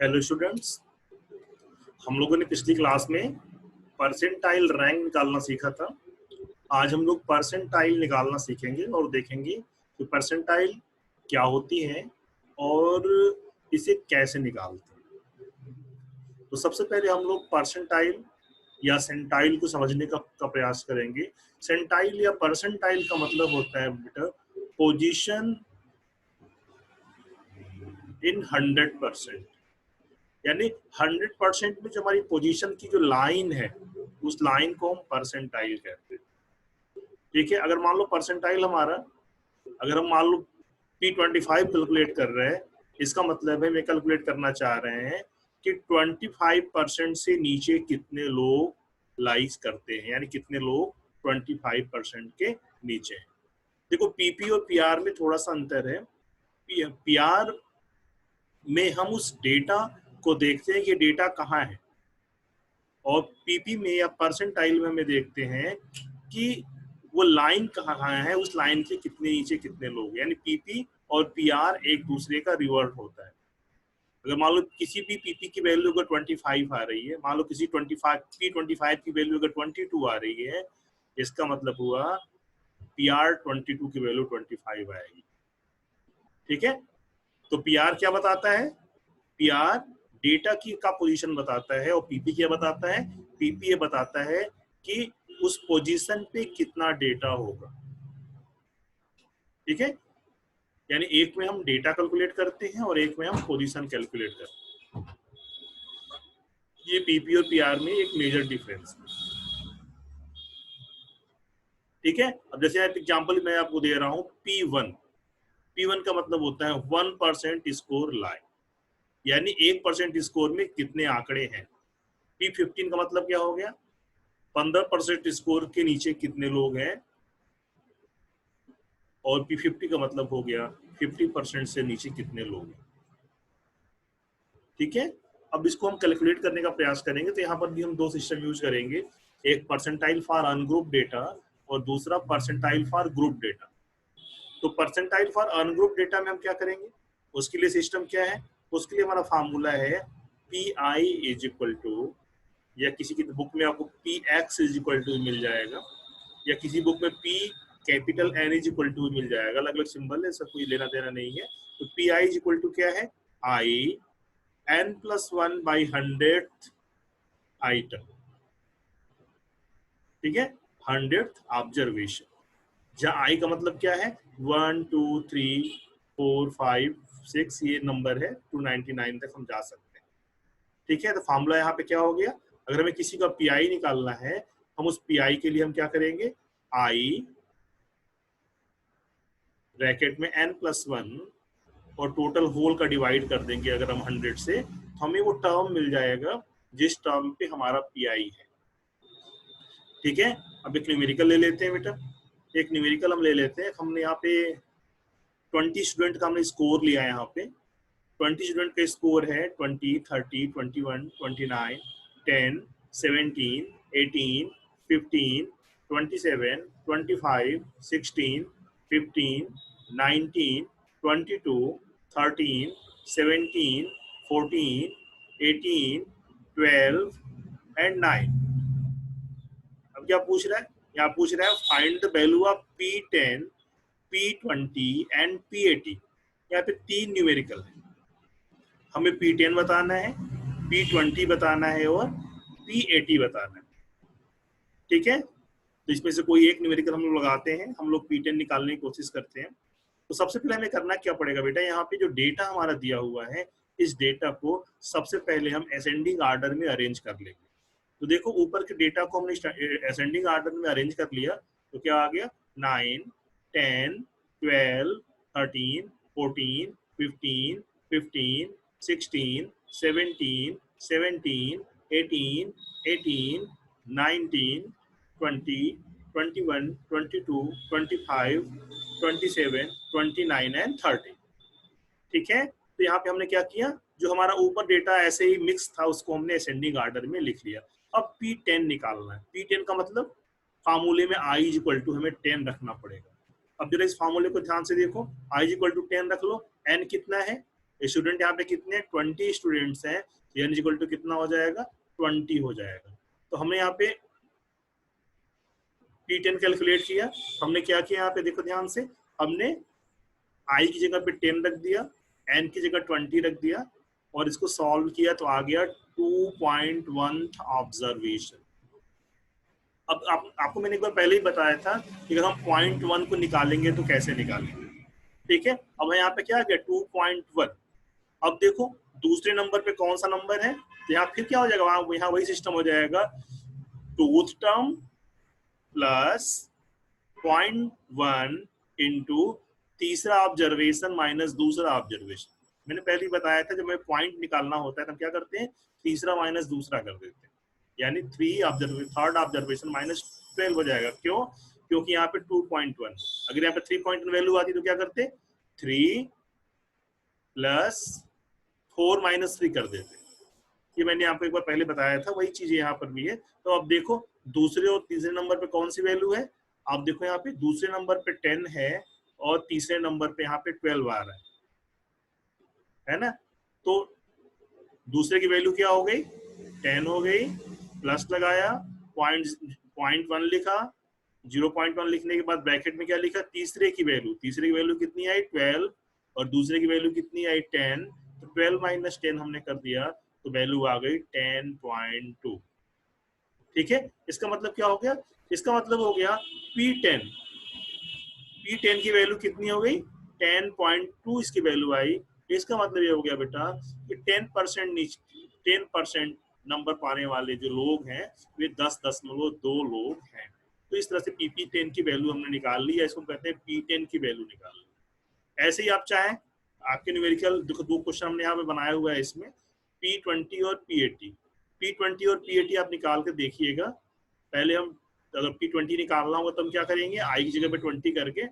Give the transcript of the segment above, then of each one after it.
Hello students, हम लोगों ने पिछली क्लास में परसेंटाइल रैंक निकालना सीखा था। आज हम लोग परसेंटाइल निकालना सीखेंगे और देखेंगे कि परसेंटाइल क्या होती है और इसे कैसे निकालते हैं। तो सबसे पहले हम लोग परसेंटाइल या सेंटाइल को समझने का प्रयास करेंगे। सेंटाइल या परसेंटाइल का मतलब होता है बेटा पोजीशन इन 100%, यानी 100% में जो हमारी पोजीशन की जो लाइन है उस लाइन को हम परसेंटाइल कहते हैं। ठीक है, अगर मान लो परसेंटाइल हमारा, अगर हम मान लो P25 कैलकुलेट कर रहे हैं, इसका मतलब है मैं कैलकुलेट करना चाह रहे हैं कि 25% से नीचे कितने लोग लाइक्स करते हैं, यानी कितने लोग 25% के नीचे हैं। देखो पीपी और पीआर में थोड़ा सा अंतर है। पीआर में हम उस डेटा को देखते हैं कि डेटा कहाँ है, और पीपी में या परसेंटाइल में हमें देखते हैं कि वो लाइन कहाँ है, उस लाइन के कितने नीचे कितने लोग, यानी पीपी और पीआर एक दूसरे का रिवर्ट होता है। अगर मान लो किसी भी पीपी की वैल्यू अगर 25 आ रही है, मान लो किसी 25 की वैल्यू अगर 22 आ रही है, इसका मतलब हुआ पीआर 22 की वैल्यू 25 आएगी। ठीक है, तो पीआर क्या बताता है? पीआर डेटा की का पोजीशन बताता है, और पीपी क्या बताता है? पीपी ये बताता है कि उस पोजीशन पे कितना डेटा होगा। ठीक है, यानी एक में हम डेटा कैलकुलेट करते हैं और एक में हम पोजीशन कैलकुलेट करते हैं। ये पीपी और पीआर में एक मेजर डिफरेंस है। ठीक है, अब जैसे एग्जांपल मैं आपको दे रहा हूं P1। P1 का मतलब होता है 1% स्कोर लाइन, यानी 1% स्कोर में कितने आंकड़े हैं। P15 का मतलब क्या हो गया? 15% स्कोर के नीचे कितने लोग हैं, और P50 का मतलब हो गया 50% से नीचे कितने लोग हैं। ठीक है, अब इसको हम कैलकुलेट करने का प्रयास करेंगे, तो यहाँ पर भी हम दो सिस्टम यूज करेंगे, एक परसेंटाइल फॉर अनग्रुप डेटा और दूसरा परसेंटाइल फॉर ग्रुप डेटा। तो परसेंटाइल फॉर अनग्रुप डेटा में हम क्या करेंगे, उसके लिए सिस्टम क्या है? उसके लिए हमारा फार्मूला है P I is equal to, या किसी की बुक में आपको P X is equal to मिल जाएगा, या किसी बुक में P capital N is equal to मिल जाएगा। अलग अलग सिंबल है, सब कोई लेना देना नहीं है। तो P I is equal to क्या है? I n+1 by 100th item. ठीक है, 100th ऑब्जर्वेशन, जहाँ आई का मतलब क्या है? 1 2 3 4 5 6, ये नंबर है 299 तक हम जा सकते हैं। ठीक है, तो फॉर्मूला यहाँ पे क्या हो गया? अगर हमें किसी का पीआई निकालना है, हम उस पीआई के लिए हम क्या करेंगे? आई ब्रैकेट में n+1 और टोटल होल का डिवाइड कर देंगे अगर हम 100 से, तो हमें वो टर्म मिल जाएगा जिस टर्म पे हमारा पीआई है। ठीक है, अब एक न्यूमेरिकल ले लेते हैं बेटा। एक न्यूमेरिकल हम ले लेते हैं। हमने यहाँ पे 20 स्टूडेंट का हमने स्कोर लिया है। यहाँ पे 20 स्टूडेंट का स्कोर है 20, 30, 21, 29, 10, 17, 18, 15, 27, 25, 16, 15, 19, 22, 13, 17, 14, 18, 12 एंड 9। अब क्या पूछ रहा है? यहाँ पूछ रहा है find the value of P10, P20 and P80। यहाँ पे तीन न्यूमेरिकल है, हमें P10 बताना है, P20 बताना है और P80 बताना है। ठीक है, तो इसमें से कोई एक न्यूमेरिकल हम लोग लगाते हैं, हम लोग P10 निकालने की कोशिश करते हैं। तो सबसे पहले हमें करना क्या पड़ेगा बेटा? यहाँ पे जो डेटा हमारा दिया हुआ है, इस डेटा को सबसे पहले हम असेंडिंग आर्डर में अरेंज कर लेंगे। तो देखो ऊपर के डेटा को हमने असेंडिंग आर्डर में अरेंज कर लिया, तो क्या आ गया? 9, 10, 12, 13, 14, 15, 15, 16, 17, 17, 18, 18, 19, 20, 21, 22, 25, 27, 29 एंड 30। ठीक है, तो यहाँ पे हमने क्या किया, जो हमारा ऊपर डेटा ऐसे ही मिक्स था उसको हमने असेंडिंग आर्डर में लिख लिया। अब P10 निकालना है। P10 का मतलब फार्मूले में I इज इक्वल टू हमें 10 रखना पड़ेगा। अब जरा इस फार्मूले को ध्यान से देखो, I इज इक्वल टू 10 रख लो। n कितना है? स्टूडेंट यहाँ पे कितने 20 स्टूडेंट्स हैं, n इक्वल टू कितना हो जाएगा 20 हो जाएगा। तो हमने यहाँ पे P10 कैलकुलेट किया। हमने क्या किया यहाँ पे देखो ध्यान से, हमने I की जगह पे 10 रख दिया, n की जगह 20 रख दिया और इसको सॉल्व किया तो आ गया 2.1 ऑब्जर्वेशन। अब आपको मैंने एक बार पहले ही बताया था कि अगर हम 0.1 को निकालेंगे तो कैसे निकालेंगे, ठीक है। अब यहाँ पे क्या आ गया 2.1। अब देखो दूसरे नंबर पे कौन सा नंबर है, तो यहाँ फिर क्या हो जाएगा, यहाँ वही सिस्टम हो जाएगा, टूथ टर्म प्लस 0.1 इंटू तीसरा ऑब्जर्वेशन माइनस दूसरा ऑब्जर्वेशन। मैंने पहले ही बताया था जब हमें पॉइंट निकालना होता है तो हम क्या करते हैं, तीसरा माइनस दूसरा कर देते हैं, यानी थर्ड ऑब्जर्वेशन माइनस 12 हो जाएगा। क्यों? क्योंकि यहाँ पे 2.1, अगर यहाँ पे 3.1 वैल्यू आती तो क्या करते, 3 प्लस 4 माइनस 3 कर देते। ये मैंने आपको एक बार पहले बताया था, वही चीज यहाँ पर भी है। तो अब देखो दूसरे और तीसरे नंबर पे कौन सी वैल्यू है, आप देखो यहाँ पे दूसरे नंबर पे 10 है और तीसरे नंबर पे यहाँ पे 12 आ रहा है ना। तो दूसरे की वैल्यू क्या हो गई 10 हो गई, प्लस लगाया, 0.1 लिखा, 0.1 लिखने के बाद ब्रैकेट में क्या लिखा, तीसरे की वैल्यू कितनी आई 12 और दूसरे की वैल्यू कितनी आई 10, तो 12 माइनस 10 हमने कर दिया तो वैल्यू आ गई 10.2। ठीक है, इसका मतलब क्या हो गया, इसका मतलब हो गया P10 की वैल्यू कितनी हो गई 10.2 इसकी वैल्यू आई। इसका मतलब ये हो गया बेटा कि 10% नंबर पाने वाले जो लोग हैं वे 10.2 लोग हैं। तो इस तरह से P10 की वैल्यू हमने निकाल ली है, इसको कहते हैं P10 की वैल्यू निकाल ली। ऐसे ही आप चाहें, आपके न्यूमेरिकल दो क्वेश्चन हमने यहाँ पे बनाया हुआ है, इसमें P20 और P80 और P80 आप निकाल के देखिएगा। पहले हम अगर P20 निकालना होगा तो हम क्या करेंगे, आई की जगह पे 20 करके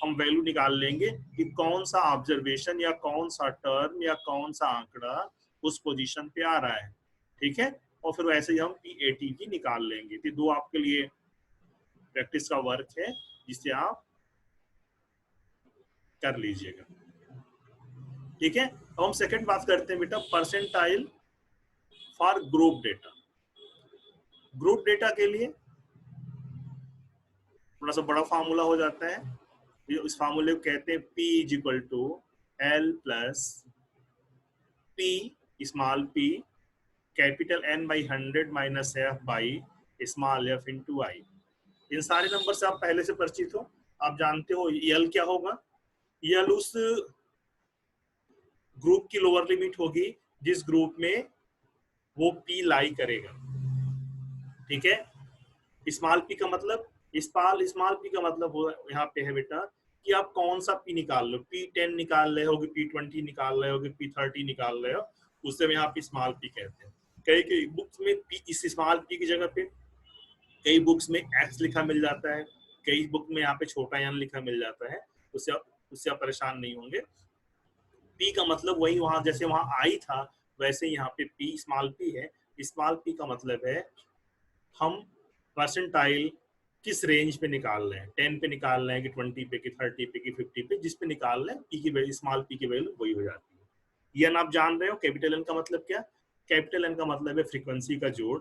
हम वैल्यू निकाल लेंगे कि कौन सा ऑब्जर्वेशन या कौन सा टर्म या कौन सा आंकड़ा उस पोजीशन पे आ रहा है, ठीक है। और फिर वैसे ही हम P80 की निकाल लेंगे। तो दो आपके लिए प्रैक्टिस का वर्क है जिसे आप कर लीजिएगा, ठीक है। अब हम सेकंड बात करते हैं बेटा percentile for group data. Group data के लिए थोड़ा सा बड़ा फार्मूला हो जाता है, इस फार्मूले को कहते हैं P is equal to L plus P small p capital N by 100 minus F by small f into I. इन सारे नंबर से आप पहले से परिचित हो, आप जानते हो L क्या होगा, L उस ग्रुप की लोअर लिमिट होगी जिस ग्रुप में वो P लाई करेगा, ठीक है। स्मॉल p का मतलब स्मॉल p का मतलब यहाँ पे है बेटा कि आप कौन सा p निकाल लो, P10 निकाल रहे हो, P20 निकाल रहे हो, P30 निकाल रहे हो, उससे यहाँ पे स्मॉल p कहते हैं। कई बुक्स में p, इस स्मॉल p की जगह पे कई बुक्स में x लिखा मिल जाता है, कई बुक में यहाँ पे छोटा n लिखा मिल जाता है, उससे आप परेशान नहीं होंगे। p का मतलब वही वहां जैसे वहां i था वैसे यहाँ पे p स्मॉल p है। स्मॉल p का मतलब है हम परसेंटाइल किस रेंज पे निकाल रहे हैं, 10 पे निकाल रहे हैं कि 20 पे कि 30 पे कि 50 पे, जिस पे निकाल रहे हैं p की वैल्यू स्मॉल p की वैल्यू वही हो जाती है। ये आप जान रहे हो। कैपिटल N का मतलब क्या, कैपिटल N का मतलब है फ्रीक्वेंसी का जोड़।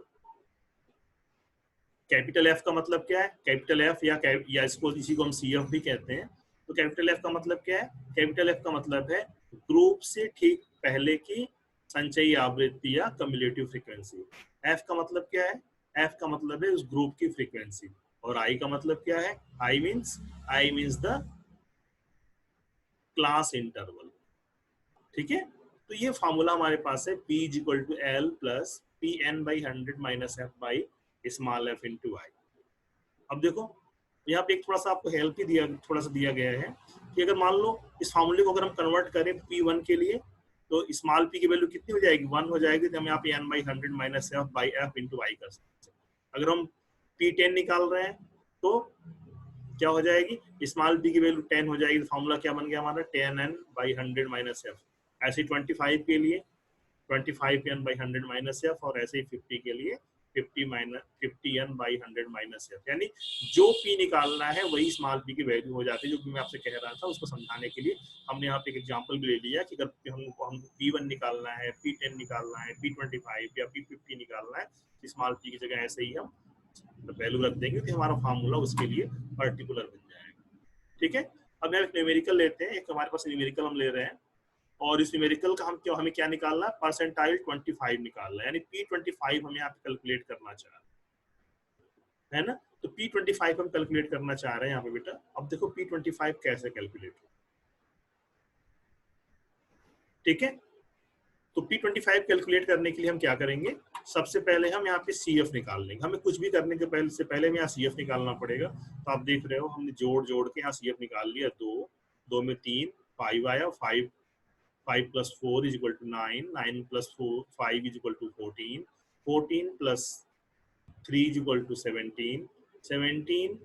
कैपिटल F का मतलब क्या है, कैपिटल F या इसको इसी को हम CF भी कहते हैं। तो कैपिटल F का मतलब क्या है, कैपिटल F का मतलब है ग्रुप से ठीक पहले की संचयी आवृत्ति या कम्युलेटिव फ्रीक्वेंसी। F का मतलब क्या है, F का मतलब है उस ग्रुप की फ्रीक्वेंसी। और I का मतलब क्या है, I means the class interval, ठीक है। तो ये फार्मूला हमारे पास है P is equal to L plus PN by 100 minus F by small f into I. अब देखो यहाँ पे एक थोड़ा सा आपको हेल्प ही थोड़ा सा दिया गया है कि अगर मान लो इस फार्मूले को अगर हम कन्वर्ट करें P1 के लिए तो स्मॉल p की वैल्यू कितनी हो जाएगी 1 हो जाएगी, तो हम यहाँ पे n by 100 minus f by f into I कर सकते हैं। अगर हम P10 निकाल रहे हैं तो क्या हो जाएगी, स्मॉल p की वैल्यू 10 हो जाएगी, तो फार्मूला क्या बन गया हमारा 10n बाई 100 माइनस f। ऐसे 25 के लिए 25n बाई 100 माइनस f और ऐसे ही 50 के लिए 50n/100 - f, यानी जो p निकालना है वही स्मॉल p की वैल्यू हो जाती है, जो कि मैं आपसे कह रहा था। उसको समझाने के लिए हमने यहाँ पे एक एग्जांपल भी ले लिया कि अगर हम p1 निकालना है, p10 निकालना है, p25 या p50 निकालना है, स्मॉल p की जगह ऐसे ही हम वैल्यू रख देंगे तो हमारा फार्मूला उसके लिए पर्टिकुलर बन जाएगा। ठीक है, अब एक न्यूमेरिकल लेते हैं, एक हमारे पास न्यूमेरिकल हम ले रहे हैं, और इस न्यूमेरिकल का हमें क्या निकालना है, परसेंटाइल 25 निकालना है, यानी p25 हमें यहाँ पे कैलकुलेट करना चाह रहे हैं ना। तो p25 हम कैलकुलेट करना चाह रहे हैं यहाँ पे बेटा। अब देखो p25 कैसे कैलकुलेट हो, ठीक है। तो p25 कैलकुलेट करने के लिए हम क्या करेंगे, सबसे पहले हम यहाँ पे CF निकाल लेंगे। हमें कुछ भी करने के पहले हमें यहाँ CF निकालना पड़ेगा। तो आप देख रहे हो हमने जोड़ के यहाँ CF निकाल लिया। 2 में 3, 5 आया, 5 + 4 = 9, 9 + 5 = 14, 14 + 3 = 17, 17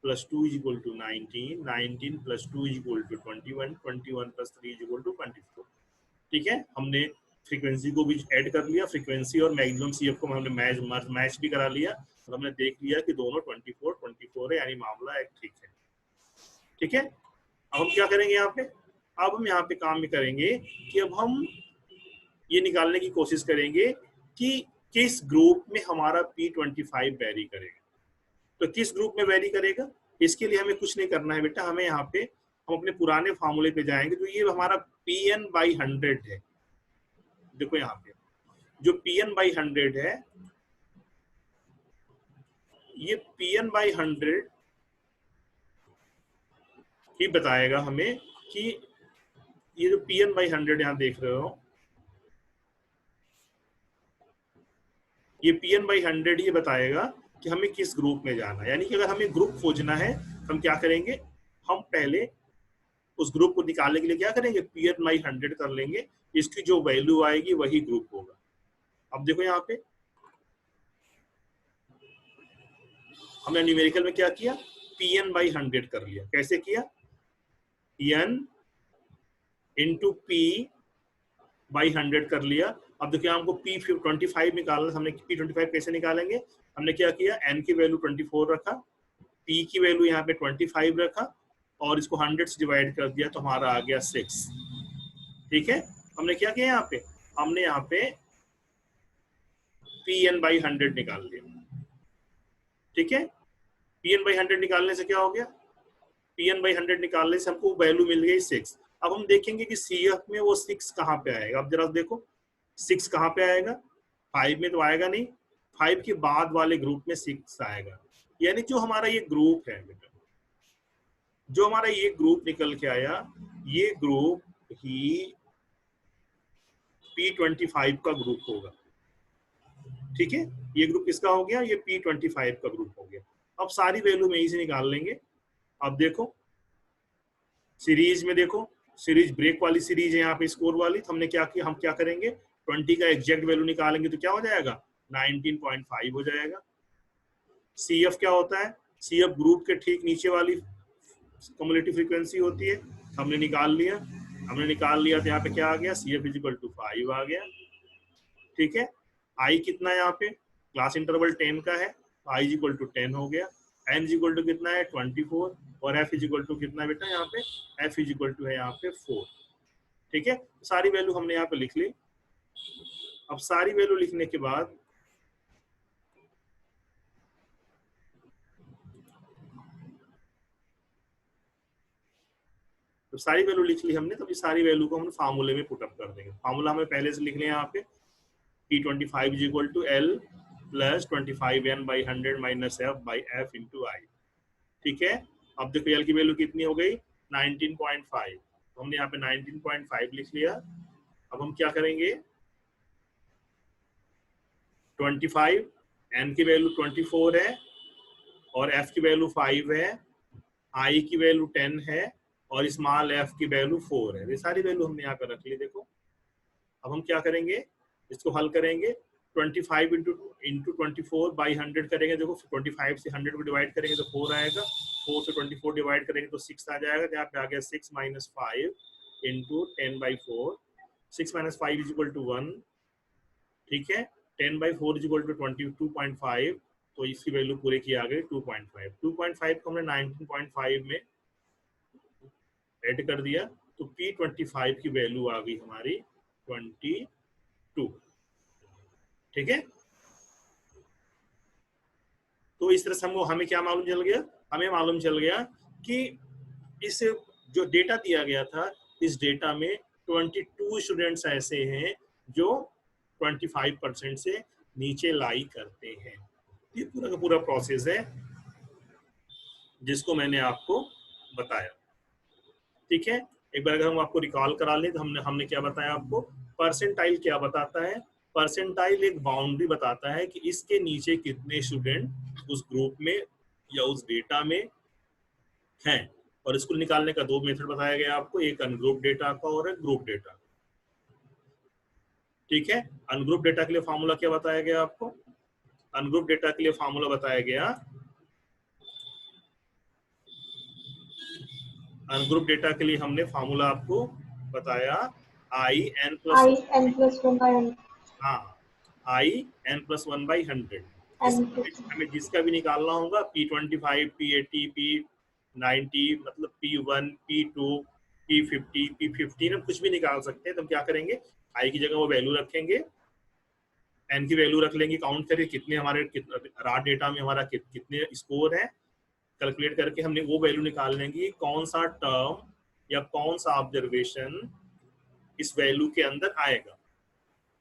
+ 2 = 19, 19 + 2 = 21, 21 + 3 = 24। ठीक है, हमने फ्रीक्वेंसी को भी ऐड कर लिया, फ्रीक्वेंसी और मैक्सिमम CF को हमने मैच भी करा लिया, और हमने देख लिया कि दोनों 24 है, यानी मामला एक ठीक है। ठीक है, अब हम क्या करेंगे यहाँ पे, अब हम यहाँ पे काम भी करेंगे कि अब हम ये निकालने की कोशिश करेंगे कि किस ग्रुप में हमारा p25 वेरी करेगा। तो किस ग्रुप में वेरी करेगा, इसके लिए हमें कुछ नहीं करना है बेटा। हमें यहाँ पे हम अपने पुराने फार्मूले पे जाएंगे। तो ये हमारा pn/100 है। देखो यहाँ पे जो pn/100 है, ये pn/100 ही बताएगा हमें कि ये जो pn/100 यहाँ देख रहे हो, ये pn/100 ये बताएगा कि हमें किस ग्रुप में जाना है। यानी कि अगर हमें ग्रुप खोजना है तो हम क्या करेंगे, हम पहले उस ग्रुप को निकालने के लिए क्या करेंगे, pn/100 कर लेंगे। इसकी जो वैल्यू आएगी वही ग्रुप होगा। अब देखो यहाँ पे हमने न्यूमेरिकल में क्या किया, pn/100 कर लिया। कैसे किया, n × p/100 कर लिया। अब देखिए हमको p25 निकालना, हमने p25 कैसे निकालेंगे, हमने क्या किया, n की वैल्यू 24 रखा, p की वैल्यू यहाँ पे 25 रखा, और इसको 100 से डिवाइड कर दिया, तो हमारा आ गया 6। ठीक है, हमने क्या किया यहाँ पे, हमने यहाँ पे pn/100 निकाल लिया। ठीक है, pn/100 निकालने से क्या हो गया, pn/100 निकालने से हमको वैल्यू मिल गई 6। अब हम देखेंगे कि CF में वो 6 कहाँ पे आएगा। अब जरा देखो 6 कहाँ पे आएगा, 5 में तो आएगा नहीं, 5 के बाद वाले ग्रुप में 6 आएगा। यानी जो हमारा ये ग्रुप है बेटा, जो हमारा ये ग्रुप निकल के आया, ये ग्रुप ही p25 का ग्रुप होगा। ठीक है, ये ग्रुप किसका हो गया, ये p25 का ग्रुप हो गया। अब सारी वैल्यू में इसे निकाल लेंगे। अब देखो सीरीज में, देखो सीरीज ब्रेक वाली सीरीज है यहाँ पे, स्कोर वाली। तो हमने क्या किया, हम क्या करेंगे, 20 का एग्जैक्ट वैल्यू निकालेंगे तो क्या हो जाएगा, 19.5 हो जाएगा। CF क्या होता है, CF ग्रुप के ठीक नीचे वाली कम्युलेटिव फ्रीक्वेंसी होती है। हमने निकाल लिया, तो यहाँ पे क्या आ गया, CF = 5 आ गया। ठीक है, I कितना है यहाँ पे, क्लास इंटरवल 10 का है, I = 10 हो गया। N = कितना है, 24, और F = कितना बेटा, यहाँ पे F = है यहाँ पे 4। ठीक है, सारी वैल्यू हमने यहाँ पे लिख ली। अब सारी वैल्यू लिखने के बाद तो सारी वैल्यू लिख ली हमने, तो इस सारी वैल्यू को हम फार्मूले में पुट अप कर देंगे। फार्मूला हमें पहले से लिख लिया यहाँ पे, p25 = L + 25n/100 - f/f × I। ठीक है, अब देखो L की वैल्यू कितनी हो गई, 19.5। तो हमने यहाँ पे 19.5 लिख लिया। अब हम क्या करेंगे, 25, n की वैल्यू 24 है, और f की वैल्यू 5 है, I की वैल्यू 10 है, और स्मॉल f की वैल्यू 4 है। ये सारी वैल्यू हमने यहाँ पे रख ली। देखो अब हम क्या करेंगे, इसको हल करेंगे। 25 × 24/100 करेंगे। देखो 25 से 100 को डिवाइड करेंगे तो 4 आएगा, 4 से 24 डिवाइड करेंगे तो 6 आ जाएगा। तो यहाँ पे आ गया 6 - 5 × 10/4, 6 - 5 = 1। ठीक है, 10/4 इज इक्वल टू 22.5, तो इसकी वैल्यू पूरे की आ गई 2.5। 2.5 को हमने 19.5 में ऐड कर दिया, तो P25 की वैल्यू आ गई हमारी 22। ठीक है, तो इस तरह से हमको हमें क्या मालूम चल गया, हमें मालूम चल गया कि इस जो डेटा दिया गया था, इस डेटा में 22 स्टूडेंट्स ऐसे हैं जो 25% से नीचे लाई करते हैं। ये पूरा का पूरा प्रोसेस है जिसको मैंने आपको बताया। ठीक है, एक बार अगर हम आपको रिकॉल करा लें तो हमने क्या बताया आपको, परसेंटाइल क्या बताता है, परसेंटाइल एक बाउंड्री बताता है कि इसके नीचे कितने स्टूडेंट उस ग्रुप में या उस डेटा में हैं, और इसको निकालने का दो मेथड बताया गया आपको, एक अनग्रुप डेटा का और एक ग्रुप डेटा। ठीक है, अनग्रुप डेटा के लिए फॉर्मूला क्या बताया गया आपको, अनग्रुप डेटा के लिए फॉर्मूला बताया गया, अनग्रुप डेटा के लिए हमने फॉर्मूला आपको बताया IN+1/100। हाँ, IN+1/100। हमें जिसका भी निकालना होगा P25, P80, P90, मतलब P1, P2, P50, P15, हम कुछ भी निकाल सकते हैं। तो हम क्या करेंगे, आई की जगह वो वैल्यू रखेंगे, एन की वैल्यू रख लेंगे, काउंट करके कितने हमारे रॉ डेटा में हमारा कितने स्कोर है, कैलकुलेट करके हमने वो वैल्यू निकाल लेंगे कौन सा टर्म या कौन सा ऑब्जर्वेशन इस वैल्यू के अंदर आएगा।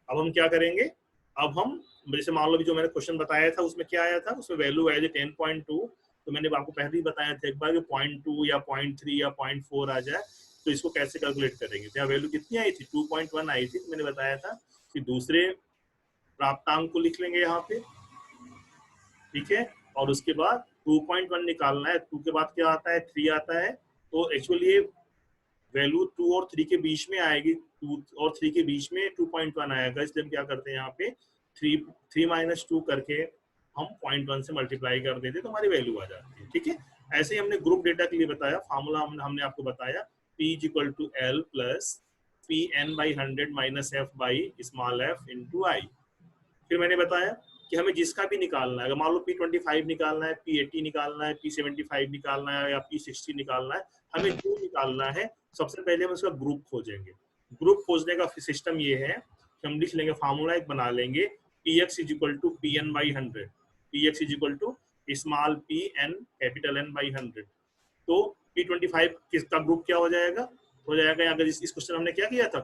अब हम क्या करेंगे, अब हम जैसे मान लो जो मैंने क्वेश्चन बताया था उसमें क्या आया था, उसमें वैल्यू आई थी 10.2, तो मैंने आपको पहले ही बताया था एक बार, 0.2 या 0.3 या 0.4 आ जाए तो इसको कैसे कैलकुलेट करेंगे। तो यहाँ वैल्यू कितनी आई थी, 2.1 आई थी। तो मैंने बताया था कि दूसरे प्राप्तांक को लिख लेंगे यहाँ पे, ठीक है, और उसके बाद 2.1 निकालना है, 2 के बाद क्या आता है, 3 आता है। तो एक्चुअली वैल्यू 2 और 3 के बीच में आएगी, 2 और 3 के बीच में 2.1 आएगा, इसलिए हम क्या करते हैं यहाँ पे 3 - 2 करके हम 0.1 से मल्टीप्लाई कर देते तो हमारी वैल्यू आ जाती है। ठीक है, ऐसे ही हमने ग्रुप डेटा के लिए बताया, फार्मूला हमने आपको बताया P = L + Pn/100 - f/f × I। फिर मैंने बताया कि हमें जिसका भी निकालना है, अगर मान लो P25 निकालना है, P80 निकालना है, P75 निकालना है या P60 निकालना है, हमें जो निकालना है सबसे पहले हम उसका ग्रुप खोजेंगे। ग्रुप खोजने का सिस्टम ये है कि हम लिख लेंगे, फार्मूला एक बना लेंगे, Px = Pn/100, Px = small pn capital N/100। तो P25 किसका ग्रुप क्या हो जाएगा, अगर इस क्वेश्चन हमने क्या किया था,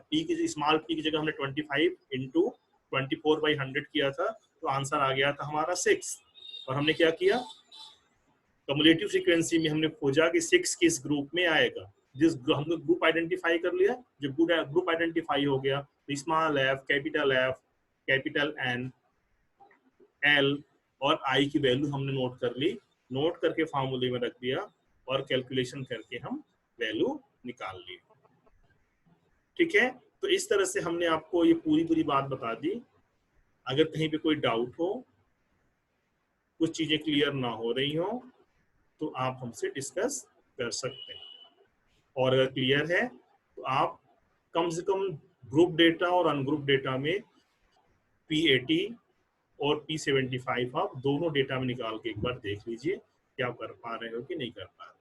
स्मॉल p की जगह हमने 25 × 24/100 किया था, तो आंसर आ गया था हमारा 6। और हमने क्या किया, कम्युलेटिव फ्रीक्वेंसी में हमने खोजा कि 6 किस ग्रुप में आएगा। जिस हमने ग्रुप आइडेंटिफाई कर लिया, जब ग्रुप आइडेंटिफाई हो गया तो small f, capital N, L और I की वैल्यू हमने नोट कर ली, नोट करके फार्मूले में रख दिया और कैलकुलेशन करके हम वैल्यू निकाल ली। ठीक है, तो इस तरह से हमने आपको ये पूरी बात बता दी। अगर कहीं पे कोई डाउट हो, कुछ चीजें क्लियर ना हो रही हो, तो आप हमसे डिस्कस कर सकते हैं, और अगर क्लियर है तो आप कम से कम ग्रुप डेटा और अनग्रुप डेटा में P80 और P75 आप दोनों डेटा में निकाल के एक बार देख लीजिए कि आप कर पा रहे हो कि नहीं कर पा रहे।